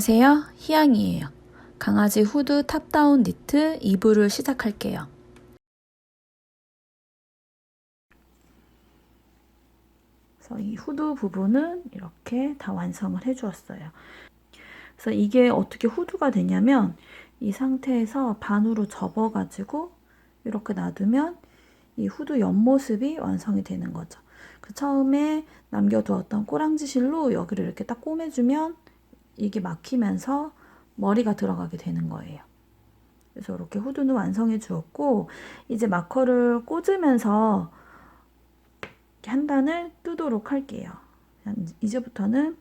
안녕하세요. 희양이에요. 강아지 후드 탑다운 니트 2부를 시작할게요. 그래서 이 후드 부분은 이렇게 다 완성을 해주었어요. 그래서 이게 어떻게 후드가 되냐면 이 상태에서 반으로 접어가지고 이렇게 놔두면 이 후드 옆모습이 완성이 되는 거죠. 그 처음에 남겨두었던 꼬랑지 실로 여기를 이렇게 딱 꼬매주면 이게 막히면서 머리가 들어가게 되는 거예요. 그래서 이렇게 후드는 완성해 주었고, 이제 마커를 꽂으면서 한 단을 뜨도록 할게요. 이제부터는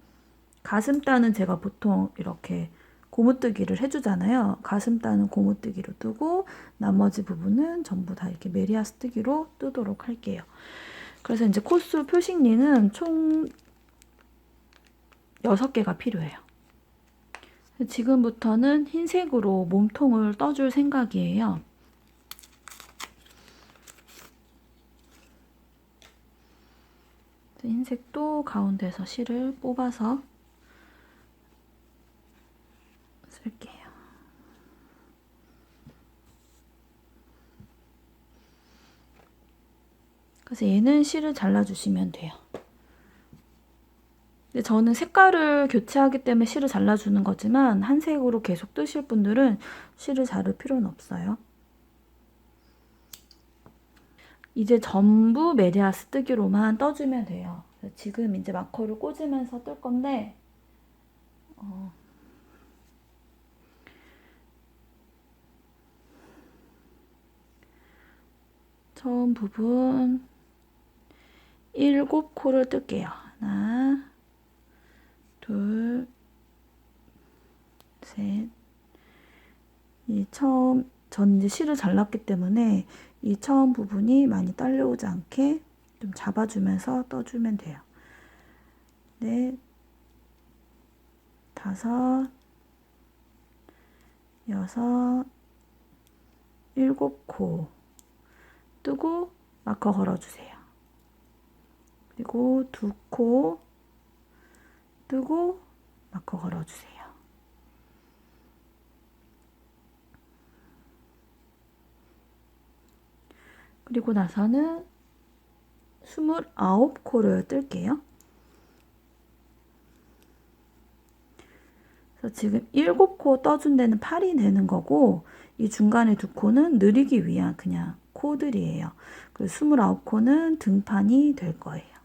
가슴단은 제가 보통 이렇게 고무뜨기를 해주잖아요. 가슴단은 고무뜨기로 뜨고 나머지 부분은 전부 다 이렇게 메리아스 뜨기로 뜨도록 할게요. 그래서 이제 코스 표식링은 총 6개가 필요해요. 지금부터는 흰색으로 몸통을 떠줄 생각이에요. 흰색도 가운데서 실을 뽑아서 쓸게요. 그래서 얘는 실을 잘라주시면 돼요. 근데 저는 색깔을 교체하기 때문에 실을 잘라주는 거지만 한 색으로 계속 뜨실 분들은 실을 자를 필요는 없어요. 이제 전부 메리아스 뜨기로만 떠주면 돼요. 지금 이제 마커를 꽂으면서 뜰 건데 처음 부분 7코를 뜰게요. 하나, 둘, 셋. 전 이제 실을 잘랐기 때문에 이 처음 부분이 많이 딸려오지 않게 좀 잡아주면서 떠주면 돼요. 넷, 다섯, 여섯, 7코 뜨고 마커 걸어주세요. 그리고 2코 뜨고 마커 걸어주세요. 그리고 나서는 29코를 뜰게요. 그래서 지금 7코 떠준 데는 팔이 되는 거고 이 중간에 2코는 느리기 위한 그냥 코들이에요. 그리고 29코는 등판이 될 거예요.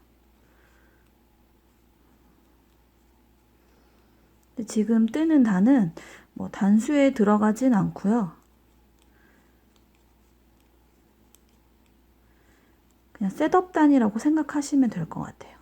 근데 지금 뜨는 단은 뭐 단수에 들어가진 않고요. 그냥 셋업 단이라고 생각하시면 될 것 같아요.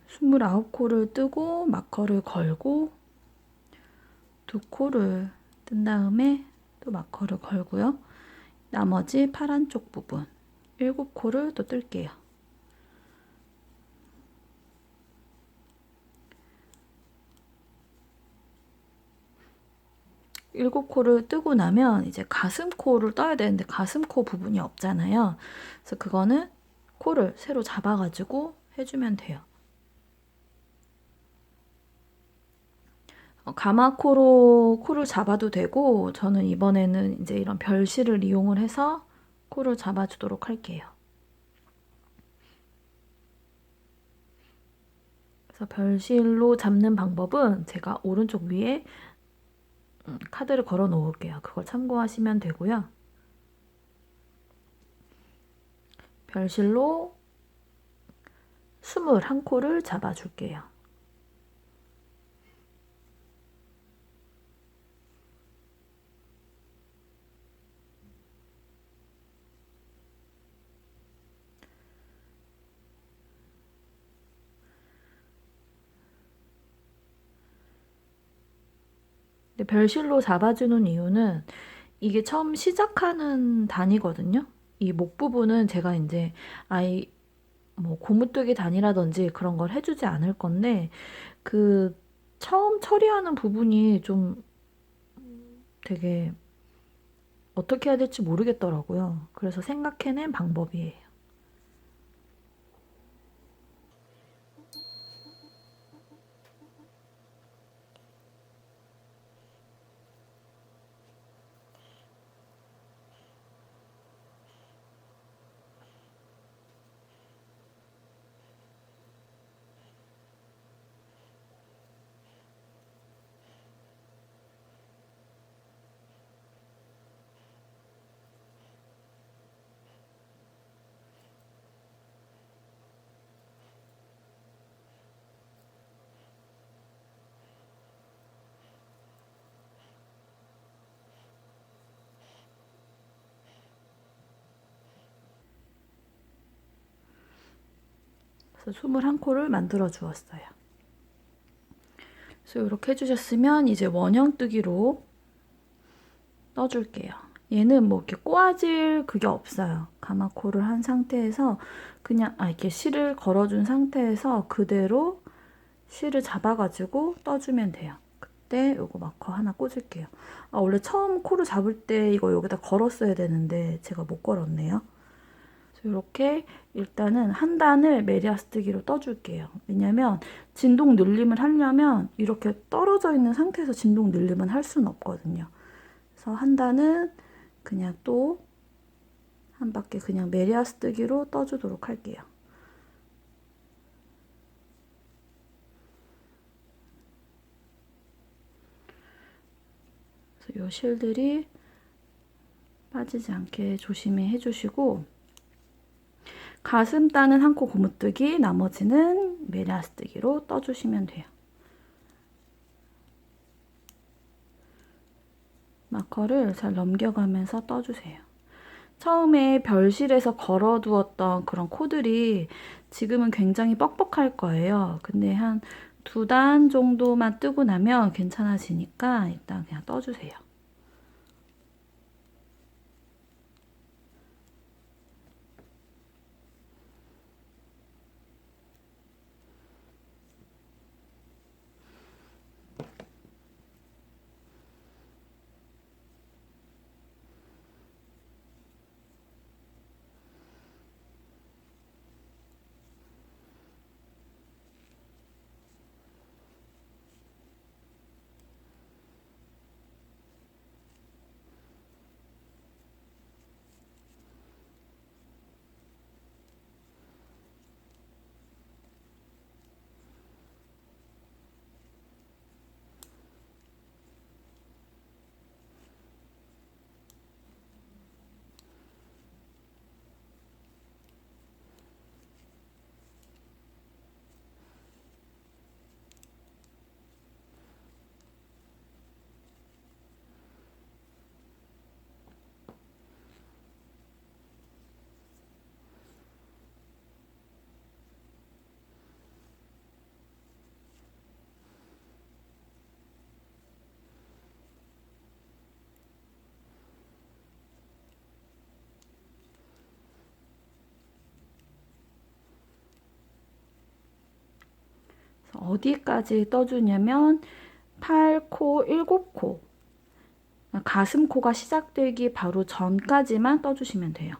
스물아홉 코를 뜨고 마커를 걸고 2코를 뜬 다음에 또 마커를 걸고요. 나머지 파란 쪽 부분 7코를 또 뜰게요. 7코를 뜨고 나면 이제 가슴코를 떠야 되는데 가슴코 부분이 없잖아요. 그래서 그거는 코를 새로 잡아가지고 해주면 돼요. 가마코로 코를 잡아도 되고 저는 이번에는 이제 이런 별실을 이용을 해서 코를 잡아주도록 할게요. 그래서 별실로 잡는 방법은 제가 오른쪽 위에 카드를 걸어 놓을게요. 그걸 참고하시면 되고요. 별실로 21코를 잡아줄게요. 별실로 잡아주는 이유는 이게 처음 시작하는 단이거든요. 이 목 부분은 제가 이제 아이 뭐 고무뜨기 단이라든지 그런 걸 해주지 않을 건데 그 처음 처리하는 부분이 좀 되게 어떻게 해야 될지 모르겠더라고요. 그래서 생각해낸 방법이에요. 그래서 21코를 만들어 주었어요. 그래서 이렇게 해주셨으면 이제 원형뜨기로 떠줄게요. 얘는 뭐 이렇게 꼬아질 그게 없어요. 가마코를 한 상태에서 그냥 이렇게 실을 걸어준 상태에서 그대로 실을 잡아가지고 떠주면 돼요. 그때 요거 마커 하나 꽂을게요. 원래 처음 코를 잡을 때 이거 여기다 걸었어야 되는데 제가 못 걸었네요. 이렇게 일단은 한 단을 메리아스뜨기로 떠줄게요. 왜냐면 진동 늘림을 하려면 이렇게 떨어져 있는 상태에서 진동 늘림은 할 수는 없거든요. 그래서 한 단은 그냥 또 한 바퀴 그냥 메리아스뜨기로 떠주도록 할게요. 그래서 이 실들이 빠지지 않게 조심히 해주시고 가슴 따는 한 코 고무뜨기, 나머지는 메리아스뜨기로 떠주시면 돼요. 마커를 잘 넘겨가면서 떠주세요. 처음에 별실에서 걸어두었던 그런 코들이 지금은 굉장히 뻑뻑할 거예요. 근데 한 2단 정도만 뜨고 나면 괜찮아지니까 일단 그냥 떠주세요. 어디까지 떠주냐면 8코, 7코 가슴코가 시작되기 바로 전까지만 떠주시면 돼요.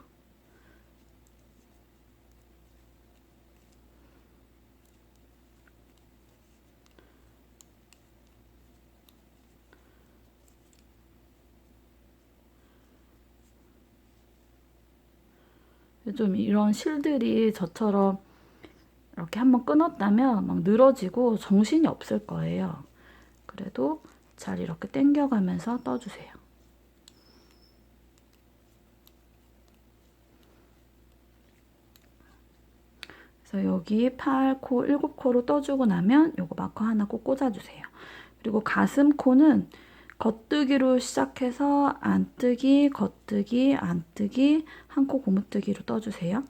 좀 이런 실들이 저처럼 이렇게 한번 끊었다면 막 늘어지고 정신이 없을 거예요. 그래도 잘 이렇게 당겨가면서 떠주세요. 그래서 여기 8코, 7코로 떠주고 나면 요거 마커 하나 꼭 꽂아주세요. 그리고 가슴코는 겉뜨기로 시작해서 안뜨기, 겉뜨기, 안뜨기, 한 코 고무뜨기로 떠주세요.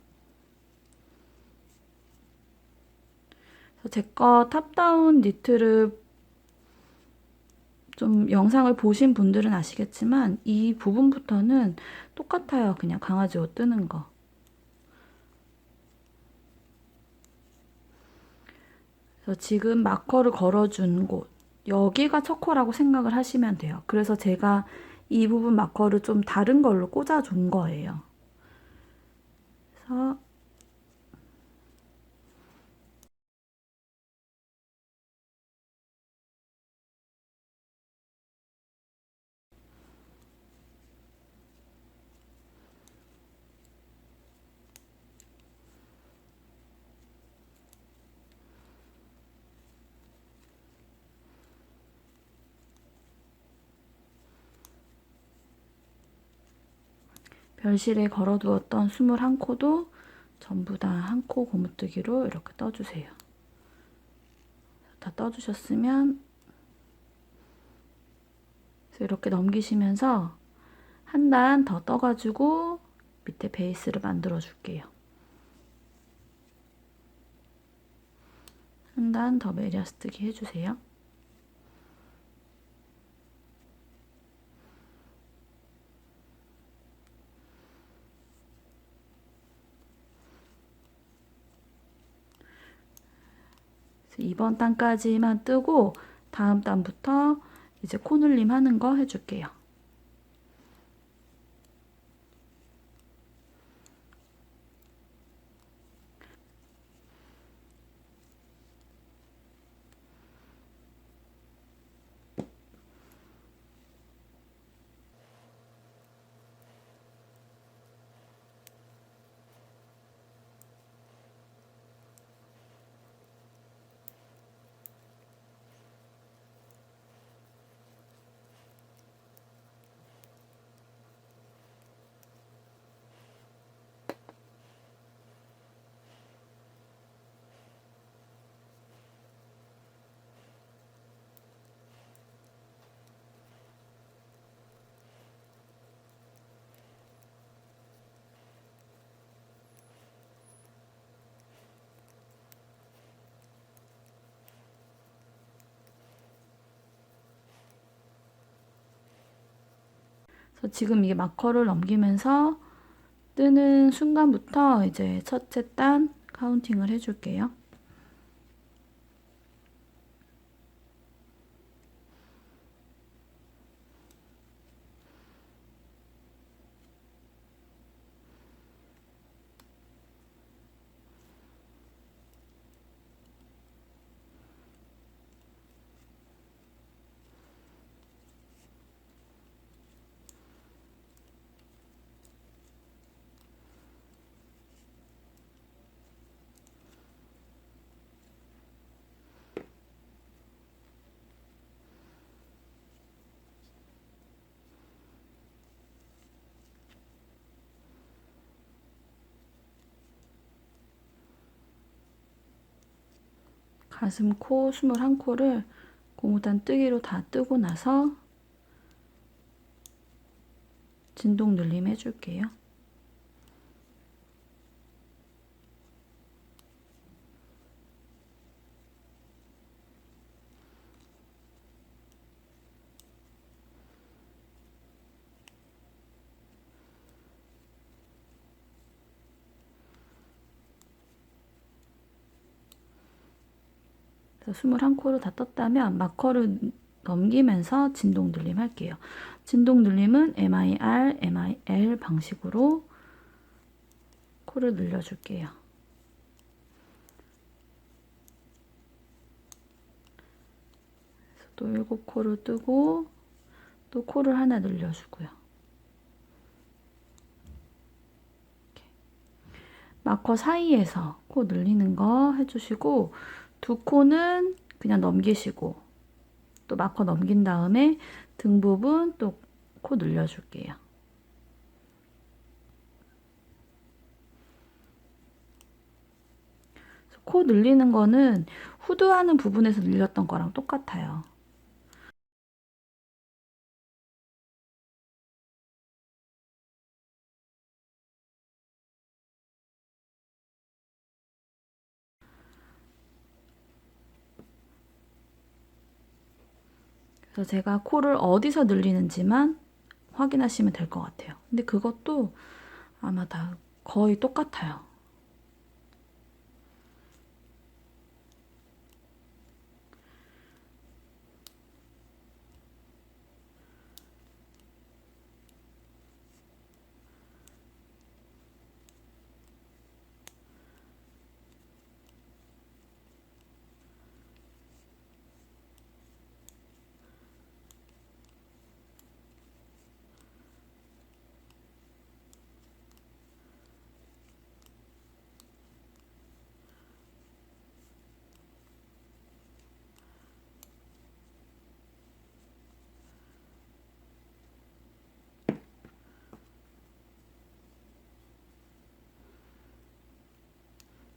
제 거 탑다운 니트를 좀 영상을 보신 분들은 아시겠지만 이 부분부터는 똑같아요. 그냥 강아지 옷 뜨는 거. 그래서 지금 마커를 걸어준 곳, 여기가 첫 코라고 생각을 하시면 돼요. 그래서 제가 이 부분 마커를 좀 다른 걸로 꽂아준 거예요. 그래서 별실에 걸어두었던 21코도 전부 다 한 코 고무뜨기로 이렇게 떠주세요. 다 떠주셨으면 이렇게 넘기시면서 한 단 더 떠가지고 밑에 베이스를 만들어 줄게요. 한 단 더 메리아스뜨기 해주세요. 이번 단까지만 뜨고 다음 단부터 이제 코늘림 하는 거 해줄게요. 그래서 지금 이게 마커를 넘기면서 뜨는 순간부터 이제 첫째 단 카운팅을 해줄게요. 가슴, 코, 21코를 고무단 뜨기로 다 뜨고 나서 진동 눌림 해줄게요. 그래서 21코를 다 떴다면 마커를 넘기면서 진동 눌림 할게요. 진동 눌림은 MIR, MIL 방식으로 코를 늘려줄게요. 또 7코를 뜨고 또 코를 하나 늘려주고요. 마커 사이에서 코 늘리는 거 해주시고 두 코는 그냥 넘기시고 또 마커 넘긴 다음에 등 부분 또 코 늘려줄게요. 코 늘리는 거는 후드하는 부분에서 늘렸던 거랑 똑같아요. 그래서 제가 코를 어디서 늘리는지만 확인하시면 될 것 같아요. 근데 그것도 아마 다 거의 똑같아요.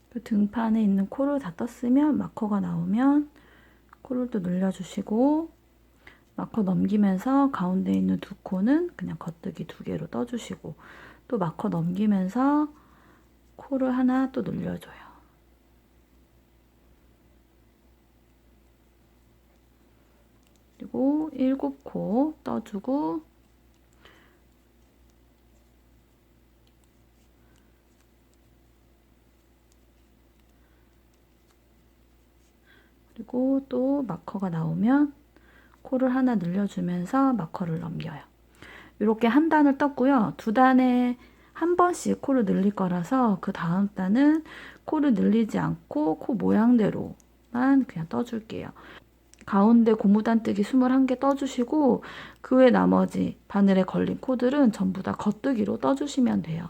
그 등판에 있는 코를 다 떴으면 마커가 나오면 코를 또 늘려주시고, 마커 넘기면서 가운데 있는 두 코는 그냥 겉뜨기 2개로 떠주시고, 또 마커 넘기면서 코를 하나 또 늘려줘요. 그리고 7코 떠주고, 그리고 또 마커가 나오면 코를 하나 늘려주면서 마커를 넘겨요. 이렇게 한 단을 떴고요. 2단에 한 번씩 코를 늘릴 거라서 그 다음 단은 코를 늘리지 않고 코 모양대로만 그냥 떠줄게요. 가운데 고무단뜨기 21개 떠주시고, 그 외 나머지 바늘에 걸린 코들은 전부 다 겉뜨기로 떠주시면 돼요.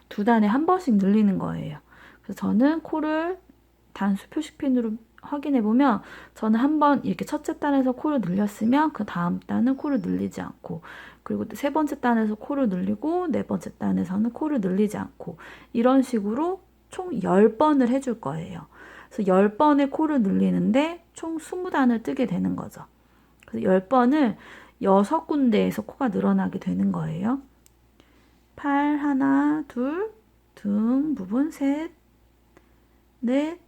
두 단에 한 번씩 늘리는 거예요. 그래서 저는 코를 단수 표식핀으로 확인해 보면, 저는 한번 이렇게 첫째 단에서 코를 늘렸으면 그 다음 단은 코를 늘리지 않고, 그리고 세 번째 단에서 코를 늘리고 네 번째 단에서는 코를 늘리지 않고, 이런 식으로 총 10번을 해줄 거예요. 그래서 10번의 코를 늘리는데 총 20단을 뜨게 되는 거죠. 그래서 10번을 6군데에서 코가 늘어나게 되는 거예요. 팔 하나, 둘, 등 부분 셋, 넷,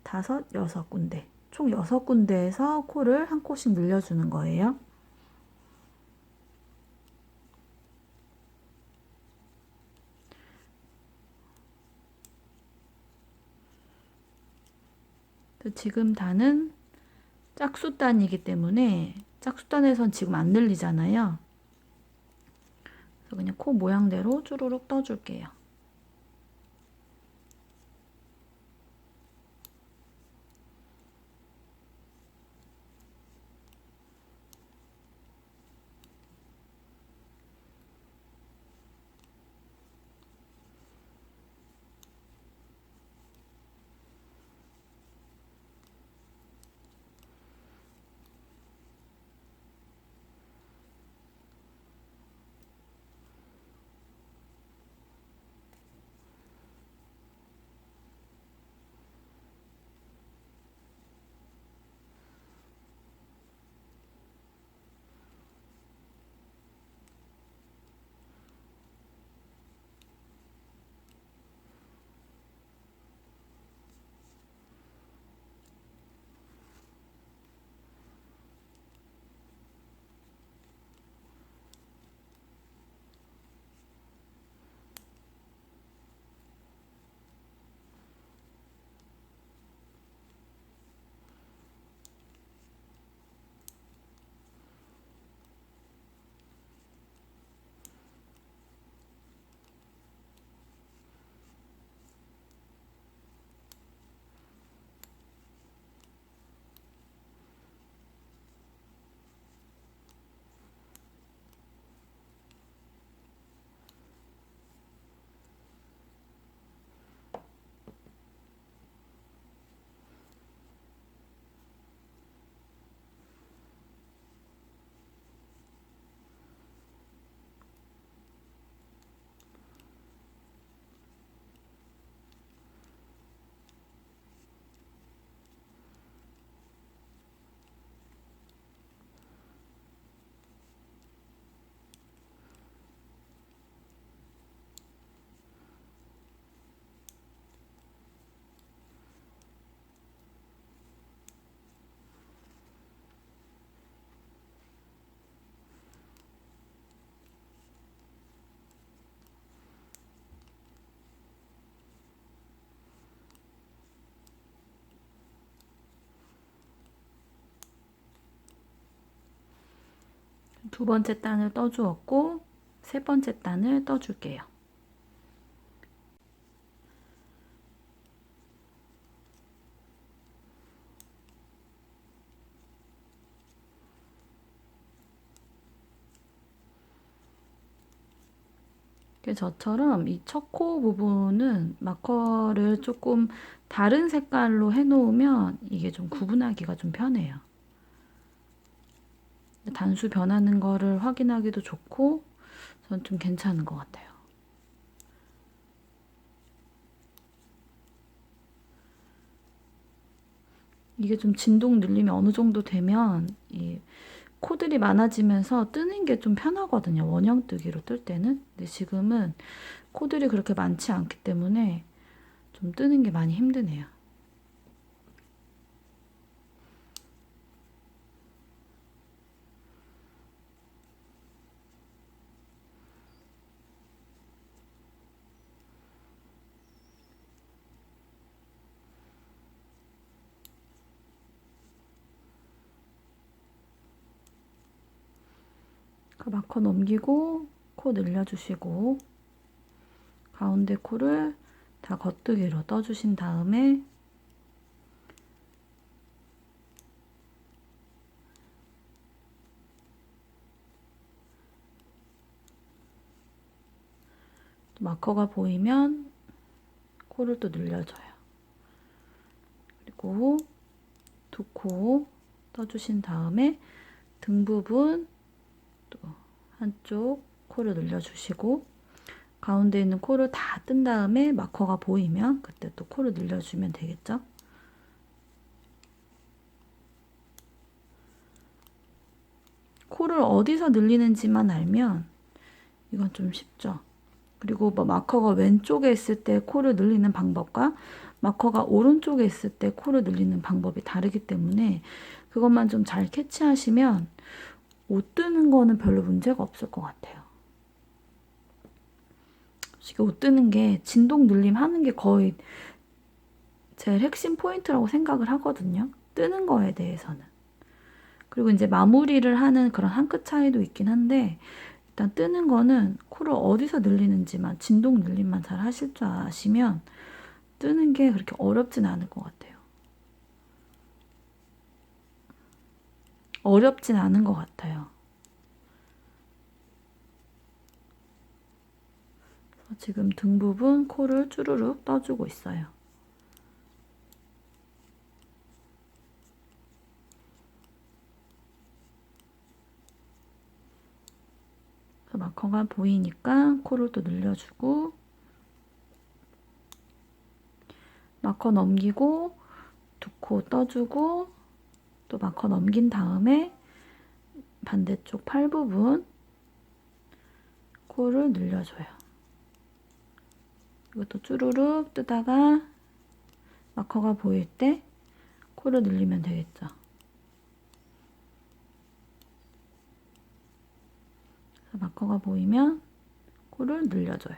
5, 6군데. 총 6군데에서 코를 한 코씩 늘려주는 거예요. 지금 단은 짝수단이기 때문에 짝수단에선 지금 안 늘리잖아요. 그래서 그냥 코 모양대로 쭈루룩 떠줄게요. 두 번째 단을 떠주었고 세 번째 단을 떠줄게요. 저처럼 이 첫 코 부분은 마커를 조금 다른 색깔로 해놓으면 이게 좀 구분하기가 좀 편해요. 단수 변하는 거를 확인하기도 좋고 전 좀 괜찮은 것 같아요. 이게 좀 진동 늘림이 어느 정도 되면 이 코들이 많아지면서 뜨는 게 좀 편하거든요. 원형 뜨기로 뜰 때는. 근데 지금은 코들이 그렇게 많지 않기 때문에 좀 뜨는 게 많이 힘드네요. 마커 넘기고 코 늘려주시고 가운데 코를 다 겉뜨기로 떠주신 다음에 마커가 보이면 코를 또 늘려줘요. 그리고 두 코 떠주신 다음에 등 부분 또 한쪽 코를 늘려주시고 가운데 있는 코를 다 뜬 다음에 마커가 보이면 그때 또 코를 늘려주면 되겠죠? 코를 어디서 늘리는지만 알면 이건 좀 쉽죠? 그리고 뭐 마커가 왼쪽에 있을 때 코를 늘리는 방법과 마커가 오른쪽에 있을 때 코를 늘리는 방법이 다르기 때문에 그것만 좀 잘 캐치하시면 옷 뜨는 거는 별로 문제가 없을 것 같아요. 솔직히 옷 뜨는 게 진동 늘림 하는 게 거의 제일 핵심 포인트라고 생각을 하거든요. 뜨는 거에 대해서는. 그리고 이제 마무리를 하는 그런 한 끗 차이도 있긴 한데 일단 뜨는 거는 코를 어디서 늘리는지만 진동 늘림만 잘 하실 줄 아시면 뜨는 게 그렇게 어렵진 않을 것 같아요. 어렵진 않은 것 같아요. 지금 등 부분 코를 쭈루룩 떠주고 있어요. 마커가 보이니까 코를 또 늘려주고 마커 넘기고 두 코 떠주고 또 마커 넘긴 다음에 반대쪽 팔 부분 코를 늘려줘요. 이것도 쭈루룩 뜨다가 마커가 보일 때 코를 늘리면 되겠죠. 마커가 보이면 코를 늘려줘요.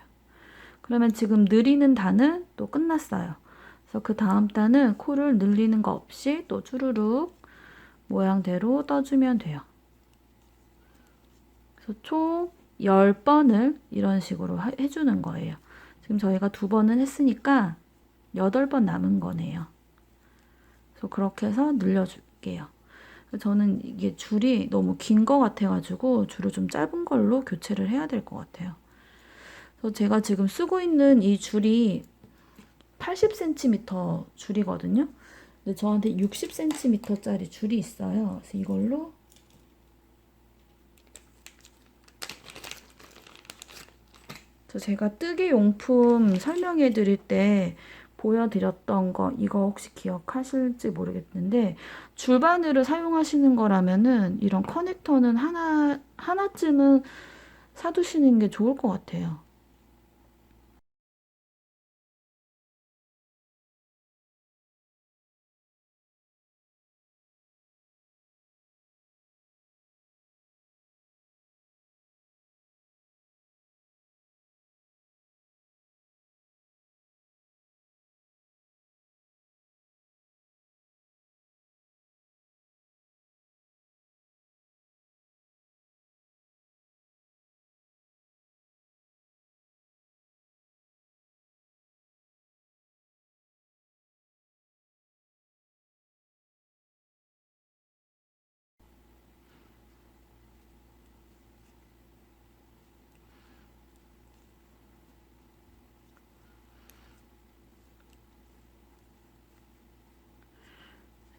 그러면 지금 느리는 단은 또 끝났어요. 그래서 그 다음 단은 코를 늘리는 거 없이 또 쭈루룩 모양대로 떠주면 돼요. 그래서 총 10번을 이런 식으로 해주는 거예요. 지금 저희가 2번은 했으니까 8번 남은 거네요. 그래서 그렇게 해서 늘려줄게요. 저는 이게 줄이 너무 긴 거 같아가지고 줄을 좀 짧은 걸로 교체를 해야 될 것 같아요. 그래서 제가 지금 쓰고 있는 이 줄이 80cm 줄이거든요. 근데 저한테 60cm짜리 줄이 있어요. 그래서 이걸로 제가 뜨개 용품 설명해 드릴 때 보여드렸던 거 이거 혹시 기억하실지 모르겠는데 줄바늘을 사용하시는 거라면은 이런 커넥터는 하나쯤은 사두시는 게 좋을 것 같아요.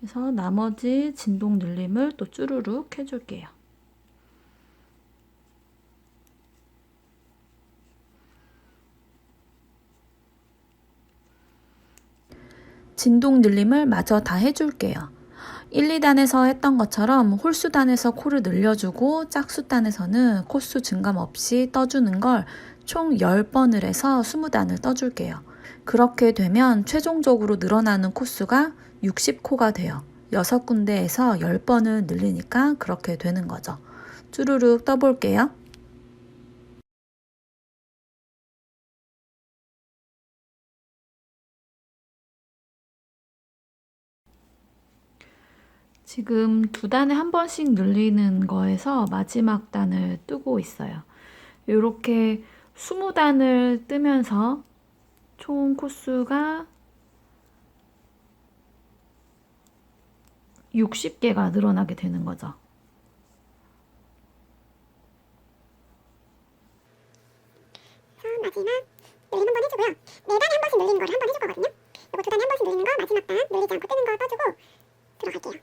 그래서 나머지 진동 늘림을 또 쭈루룩 해줄게요. 진동 늘림을 마저 다 해줄게요. 1, 2단에서 했던 것처럼 홀수단에서 코를 늘려주고 짝수단에서는 코수 증감 없이 떠주는 걸 총 10번을 해서 20단을 떠줄게요. 그렇게 되면 최종적으로 늘어나는 코수가 60코가 돼요. 6군데에서 10번을 늘리니까 그렇게 되는 거죠. 쭈루룩 떠볼게요. 지금 2단에 한 번씩 늘리는 거에서 마지막 단을 뜨고 있어요. 이렇게 20단을 뜨면서 총 코수가 60개가 늘어나게 되는 거죠. 마지막 늘림 한번 해주고요. 4단에 한 번씩 늘리는 거를 한 번 해줄 거거든요. 이거 2단에 한 번씩 늘리는 거 마지막 단 늘리지 않고 뜨는 거 떠주고 들어갈게요.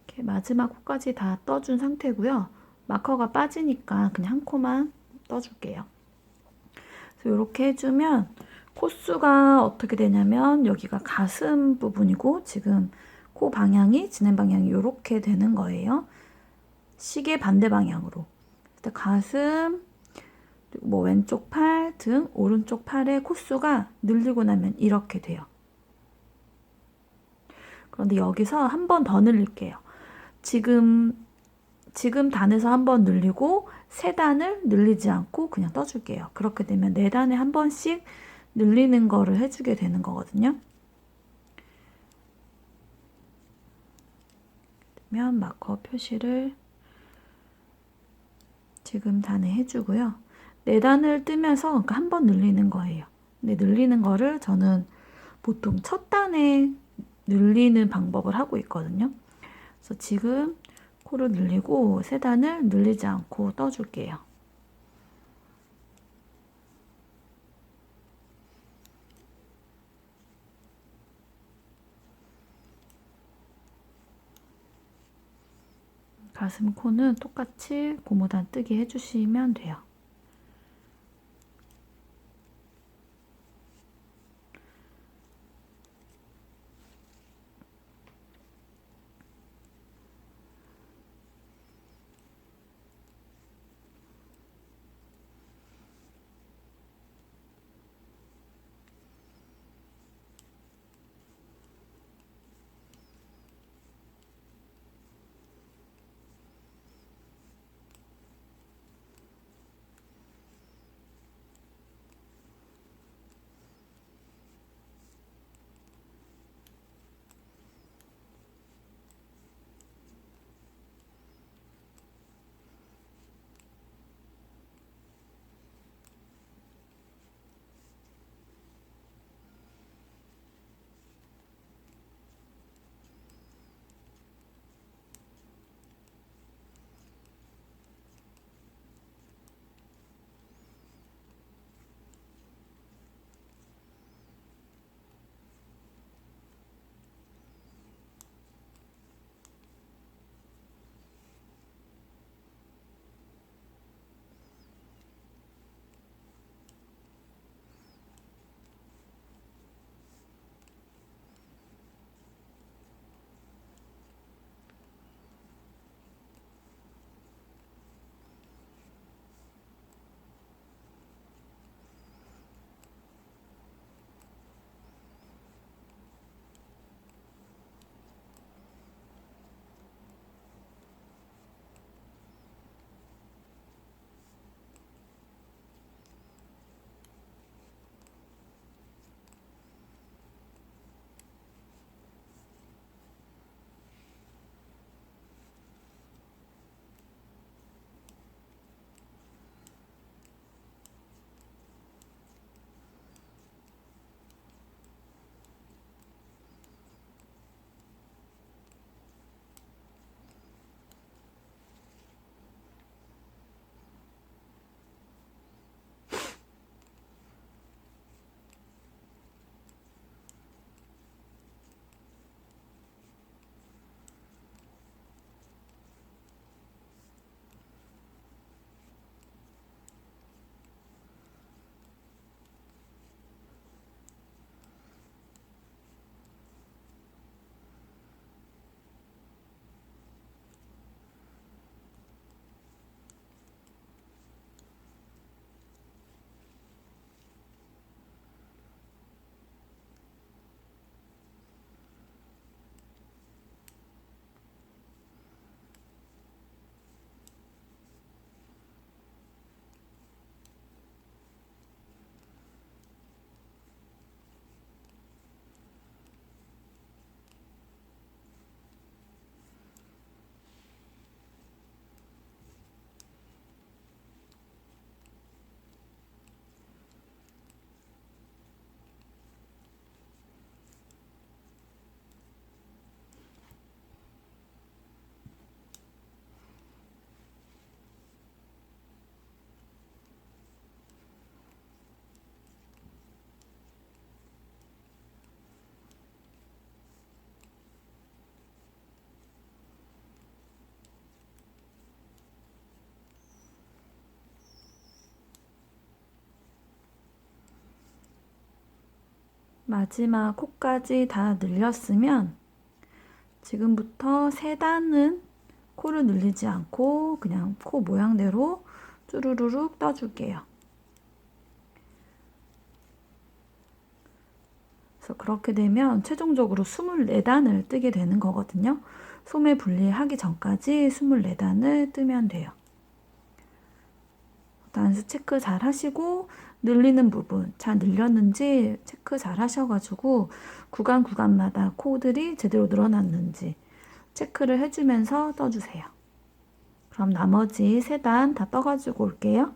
이렇게 마지막 코까지 다 떠준 상태고요. 마커가 빠지니까 그냥 한 코만 떠줄게요. 그래서 이렇게 해주면 코수가 어떻게 되냐면 여기가 가슴 부분이고 지금 코 방향이 진행 방향이 이렇게 되는 거예요. 시계 반대 방향으로. 가슴, 뭐 왼쪽 팔, 등, 오른쪽 팔의 코수가 늘리고 나면 이렇게 돼요. 그런데 여기서 한 번 더 늘릴게요. 지금 단에서 한 번 늘리고 3단을 늘리지 않고 그냥 떠줄게요. 그렇게 되면 4단에 한 번씩 늘리는 거를 해주게 되는 거거든요. 그러면 마커 표시를 지금 단에 해주고요. 4단을 뜨면서 그러니까 한 번 늘리는 거예요. 근데 늘리는 거를 저는 보통 첫 단에 늘리는 방법을 하고 있거든요. 그래서 지금 코를 늘리고 3단을 늘리지 않고 떠줄게요. 가슴 코는 똑같이 고무단 뜨기 해주시면 돼요. 마지막 코까지 다 늘렸으면 지금부터 3단은 코를 늘리지 않고 그냥 코 모양대로 쭈루루룩 떠줄게요. 그래서 그렇게 되면 최종적으로 24단을 뜨게 되는 거거든요. 소매 분리하기 전까지 24단을 뜨면 돼요. 단수 체크 잘 하시고 늘리는 부분 잘 늘렸는지 체크 잘 하셔가지고 구간마다 코들이 제대로 늘어났는지 체크를 해주면서 떠주세요. 그럼 나머지 3단 다 떠가지고 올게요.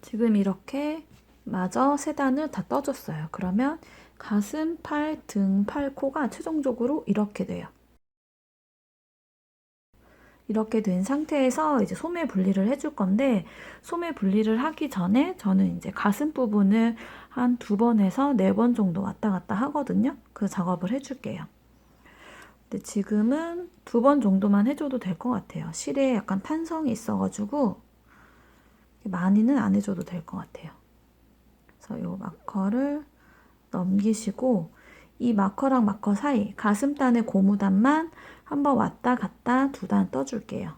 지금 이렇게 마저 3단을 다 떠줬어요. 그러면 가슴, 팔, 등, 팔, 코가 최종적으로 이렇게 돼요. 이렇게 된 상태에서 이제 소매 분리를 해줄 건데, 소매 분리를 하기 전에 저는 이제 가슴 부분을 한 2번에서 4번 정도 왔다 갔다 하거든요. 그 작업을 해줄게요. 근데 지금은 2번 정도만 해줘도 될 것 같아요. 실에 약간 탄성이 있어가지고 많이는 안 해줘도 될 것 같아요. 그래서 이 마커를 넘기시고 이 마커랑 마커 사이 가슴단의 고무단만 한번 왔다 갔다 2단 떠줄게요.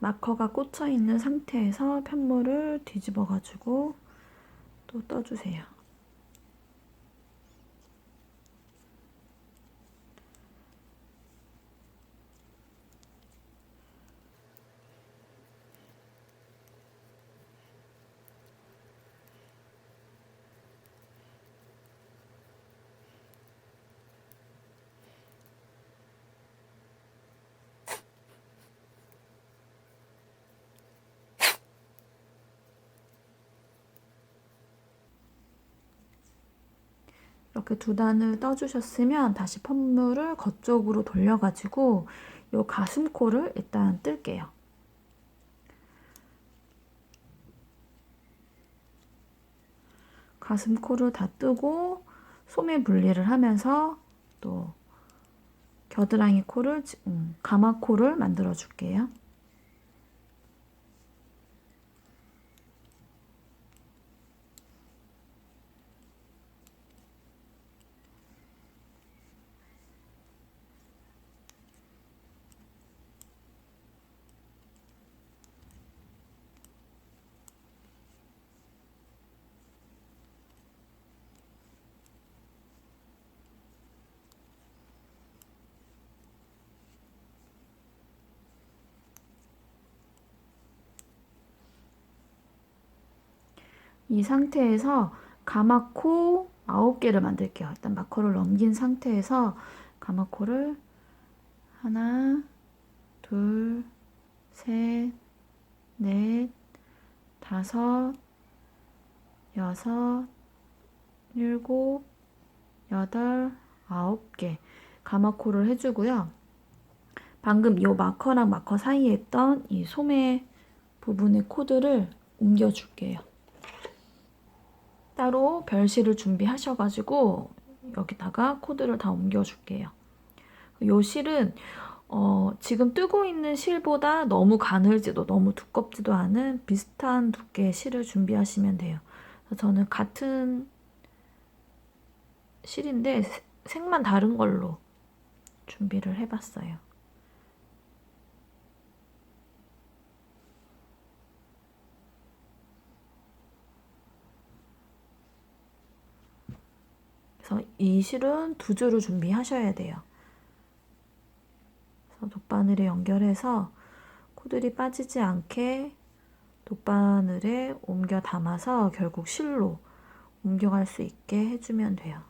마커가 꽂혀 있는 상태에서 편물을 뒤집어 가지고 또 떠주세요. 이렇게 두 단을 떠주셨으면 다시 펌물을 겉쪽으로 돌려가지고 요 가슴코를 일단 뜰게요. 가슴코를 다 뜨고 소매 분리를 하면서 또 겨드랑이 코를, 가마코를 만들어 줄게요. 이 상태에서 가마코 9개를 만들게요. 일단 마커를 넘긴 상태에서 가마코를 하나, 둘, 셋, 넷, 다섯, 여섯, 일곱, 여덟, 9개 가마코를 해주고요. 방금 이 마커랑 마커 사이에 있던 이 소매 부분의 코드를 옮겨줄게요. 따로 별실을 준비하셔가지고 여기다가 코드를 다 옮겨줄게요. 이 실은 지금 뜨고 있는 실보다 너무 가늘지도 너무 두껍지도 않은 비슷한 두께의 실을 준비하시면 돼요. 저는 같은 실인데 색만 다른 걸로 준비를 해봤어요. 그래서 이 실은 두 줄을 준비하셔야 돼요. 그래서 돗바늘에 연결해서 코들이 빠지지 않게 돗바늘에 옮겨 담아서 결국 실로 옮겨갈 수 있게 해주면 돼요.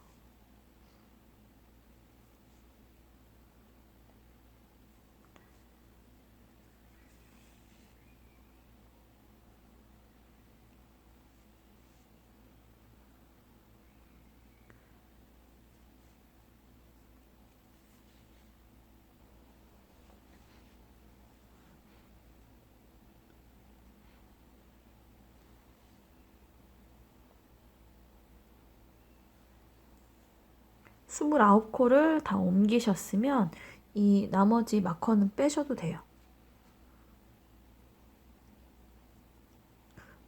스물아홉 코를 다 옮기셨으면 이 나머지 마커는 빼셔도 돼요.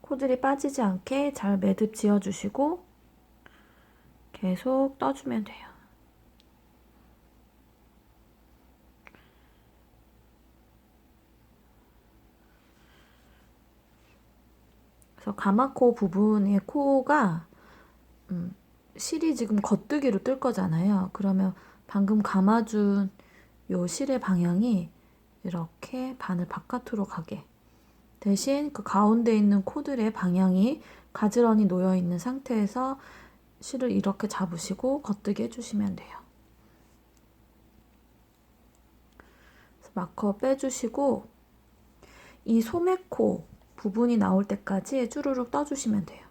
코들이 빠지지 않게 잘 매듭 지어주시고 계속 떠주면 돼요. 그래서 가마코 부분의 코가 실이 지금 겉뜨기로 뜰 거잖아요. 그러면 방금 감아준 요 실의 방향이 이렇게 바늘 바깥으로 가게. 대신 그 가운데 있는 코들의 방향이 가지런히 놓여 있는 상태에서 실을 이렇게 잡으시고 겉뜨기 해주시면 돼요. 그래서 마커 빼주시고 이 소매코 부분이 나올 때까지 쭈루룩 떠주시면 돼요.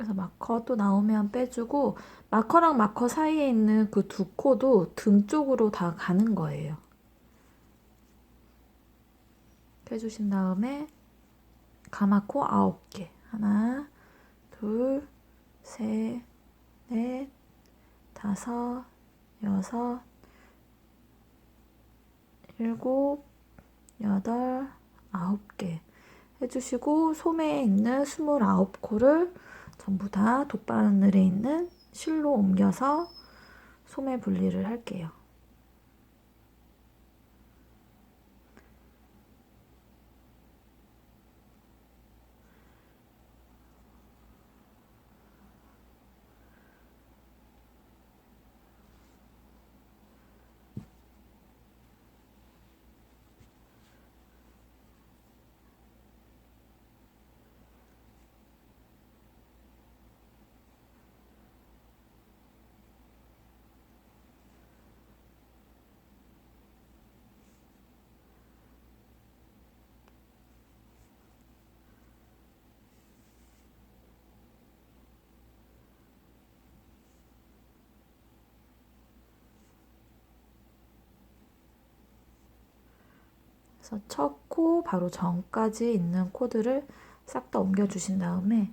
그래서 마커 또 나오면 빼주고, 마커랑 마커 사이에 있는 그 두 코도 등 쪽으로 다 가는 거예요. 빼주신 다음에 가마코 9개. 하나, 둘, 셋, 넷, 다섯, 여섯, 일곱, 여덟, 9개 해주시고, 소매에 있는 29코를 전부 다 돗바늘에 있는 실로 옮겨서 소매 분리를 할게요. 그래서 첫 코 바로 전까지 있는 코드를 싹 다 옮겨주신 다음에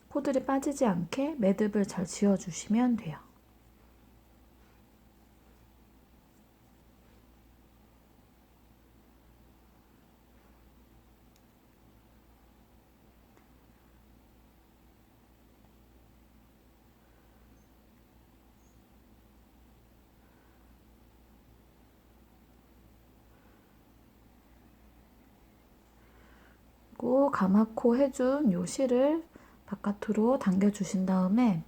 코들이 빠지지 않게 매듭을 잘 지어주시면 돼요. 그리고 가마코 해준 요 실을 바깥으로 당겨주신 다음에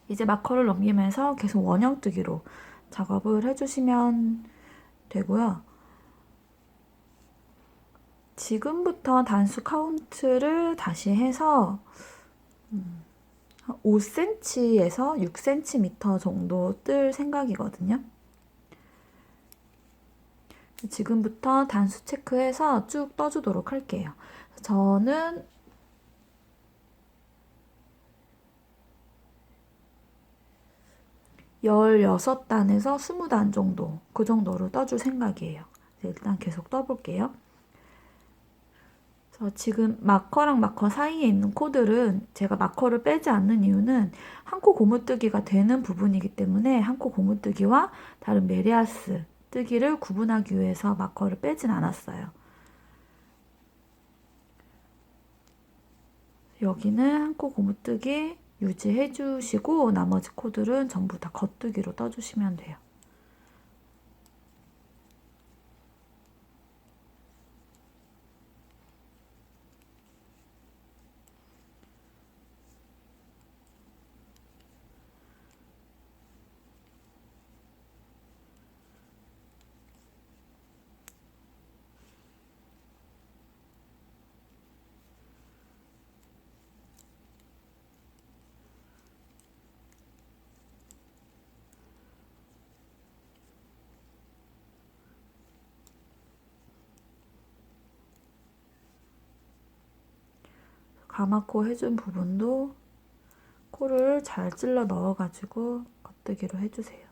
이제 마커를 넘기면서 계속 원형뜨기로 작업을 해주시면 되고요. 지금부터 단수 카운트를 다시 해서 5cm에서 6cm 정도 뜰 생각이거든요. 지금부터 단수 체크해서 쭉 떠주도록 할게요. 저는 16단에서 20단 정도, 그 정도로 떠줄 생각이에요. 일단 계속 떠볼게요. 그래서 지금 마커랑 마커 사이에 있는 코들은 제가 마커를 빼지 않는 이유는 한 코 고무뜨기가 되는 부분이기 때문에 한 코 고무뜨기와 다른 메리아스 뜨기를 구분하기 위해서 마커를 빼진 않았어요. 여기는 한 코 고무뜨기 유지해 주시고 나머지 코들은 전부 다 겉뜨기로 떠주시면 돼요. 가마코 해준 부분도 코를 잘 찔러 넣어가지고 겉뜨기로 해주세요.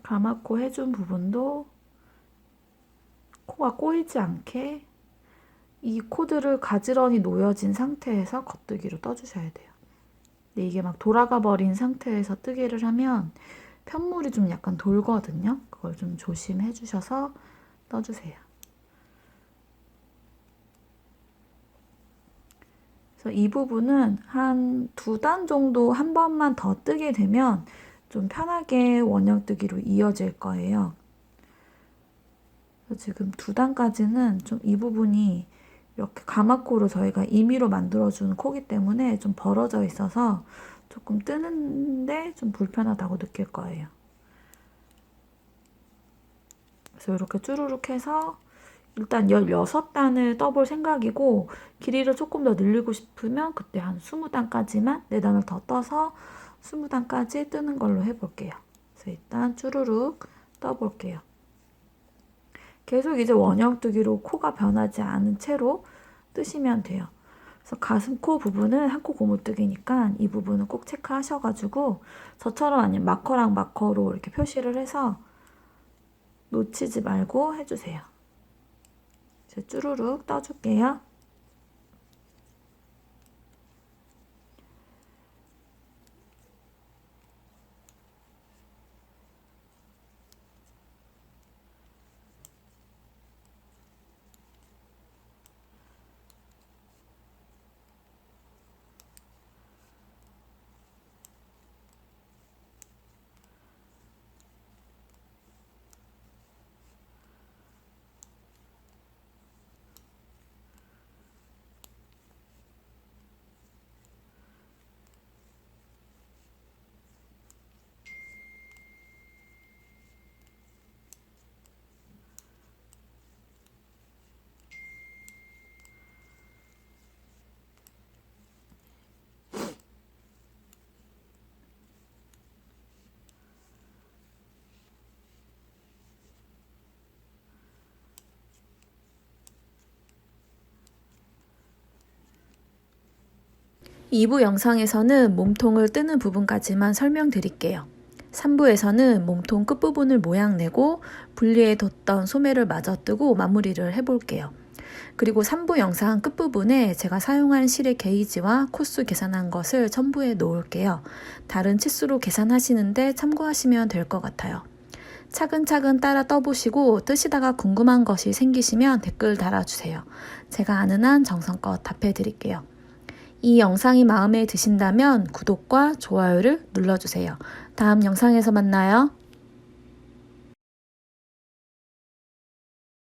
가마코 해준 부분도 코가 꼬이지 않게 이 코드를 가지런히 놓여진 상태에서 겉뜨기로 떠주셔야 돼요. 근데 이게 막 돌아가 버린 상태에서 뜨기를 하면 편물이 좀 약간 돌거든요. 그걸 좀 조심해 주셔서 떠주세요. 그래서 이 부분은 한 2단 정도 한 번만 더 뜨게 되면 좀 편하게 원형 뜨기로 이어질 거예요. 그래서 지금 2단까지는 좀 이 부분이 이렇게 가마코로 저희가 임의로 만들어준 코기 때문에 좀 벌어져 있어서 조금 뜨는데 좀 불편하다고 느낄 거예요. 그래서 이렇게 쭈루룩 해서 일단 16단을 떠볼 생각이고 길이를 조금 더 늘리고 싶으면 그때 한 20단까지만 4단을 더 떠서 20단까지 뜨는 걸로 해볼게요. 그래서 일단 쭈루룩 떠볼게요. 계속 이제 원형 뜨기로 코가 변하지 않은 채로 뜨시면 돼요. 그래서 가슴 코 부분은 한 코 고무뜨기니까 이 부분은 꼭 체크하셔가지고 저처럼 아니면 마커랑 마커로 이렇게 표시를 해서 놓치지 말고 해주세요. 이제 쭈루룩 떠줄게요. (2부) 영상에서는 몸통을 뜨는 부분까지만 설명드릴게요. 3부에서는 몸통 끝부분을 모양 내고 분리해 뒀던 소매를 마저 뜨고 마무리를 해볼게요. 그리고 3부 영상 끝부분에 제가 사용한 실의 게이지와 코수 계산한 것을 첨부해 놓을게요. 다른 치수로 계산하시는데 참고하시면 될 것 같아요. 차근차근 따라 떠보시고 뜨시다가 궁금한 것이 생기시면 댓글 달아주세요. 제가 아는 한 정성껏 답해드릴게요. 이 영상이 마음에 드신다면 구독과 좋아요를 눌러주세요. 다음 영상에서 만나요.